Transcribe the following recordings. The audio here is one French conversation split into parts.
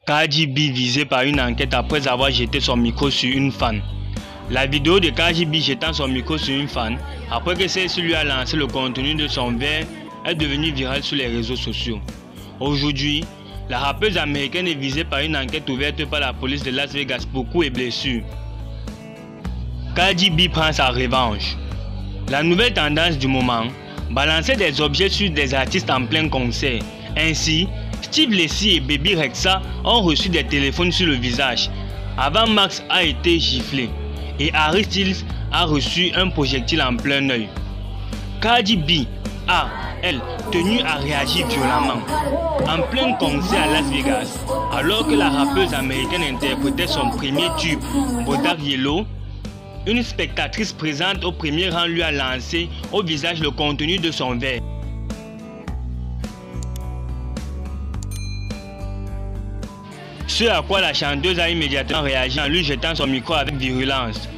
Cardi B visé par une enquête après avoir jeté son micro sur une fan. La vidéo de Cardi B jetant son micro sur une fan après que celle-ci lui a lancé le contenu de son verre est devenue virale sur les réseaux sociaux. Aujourd'hui, la rappeuse américaine est visée par une enquête ouverte par la police de Las Vegas pour coups et blessures. Cardi B prend sa revanche. La nouvelle tendance du moment, balancer des objets sur des artistes en plein concert. Ainsi, Steve Lacy et Baby Rexha ont reçu des téléphones sur le visage. Avant Max a été giflé et Harry Styles a reçu un projectile en plein œil. Cardi B a, elle, tenu à réagir violemment. En plein concert à Las Vegas, alors que la rappeuse américaine interprétait son premier tube, Bodak Yellow, une spectatrice présente au premier rang lui a lancé au visage le contenu de son verre. Ce à quoi la chanteuse a immédiatement réagi en lui jetant son micro avec virulence.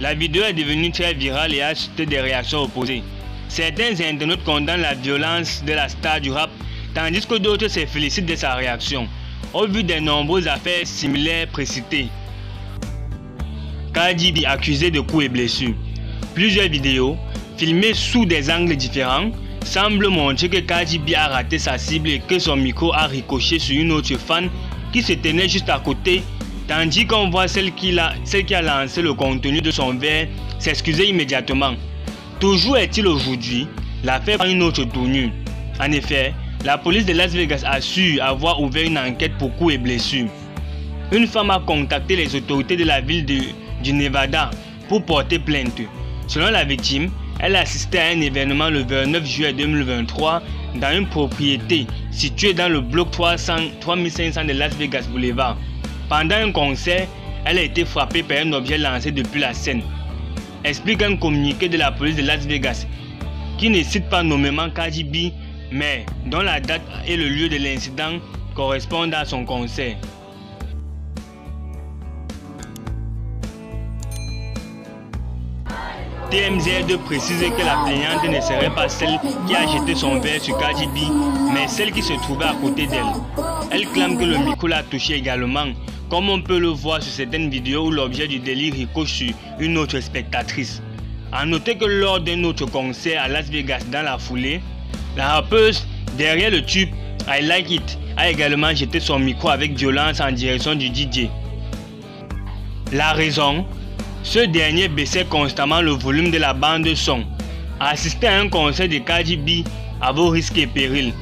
La vidéo est devenue très virale et a suscité des réactions opposées. Certains internautes condamnent la violence de la star du rap, tandis que d'autres se félicitent de sa réaction, au vu des nombreuses affaires similaires précitées. Cardi B accusée de coups et blessures. Plusieurs vidéos, filmées sous des angles différents, semblent montrer que Cardi B a raté sa cible et que son micro a ricoché sur une autre fan qui se tenait juste à côté, tandis qu'on voit celle qui a lancé le contenu de son verre s'excuser immédiatement. Toujours est-il aujourd'hui, l'affaire prend une autre tournure. En effet, la police de Las Vegas assure avoir ouvert une enquête pour coups et blessures. Une femme a contacté les autorités de la ville du Nevada pour porter plainte. Selon la victime, elle assistait à un événement le 29 juillet 2023 dans une propriété située dans le bloc 3500 de Las Vegas Boulevard. Pendant un concert, elle a été frappée par un objet lancé depuis la scène. Explique un communiqué de la police de Las Vegas qui ne cite pas nommément Cardi B, mais dont la date et le lieu de l'incident correspondent à son concert. TMZ précise que la plaignante ne serait pas celle qui a jeté son verre sur Cardi B, mais celle qui se trouvait à côté d'elle. Elle clame que le micro l'a touché également, comme on peut le voir sur certaines vidéos où l'objet du délire ricoche sur une autre spectatrice. A noter que lors d'un autre concert à Las Vegas dans la foulée, la rappeuse, derrière le tube I Like It, a également jeté son micro avec violence en direction du DJ. La raison? Ce dernier baissait constamment le volume de la bande son. Assister à un concert de Cardi B à vos risques et périls.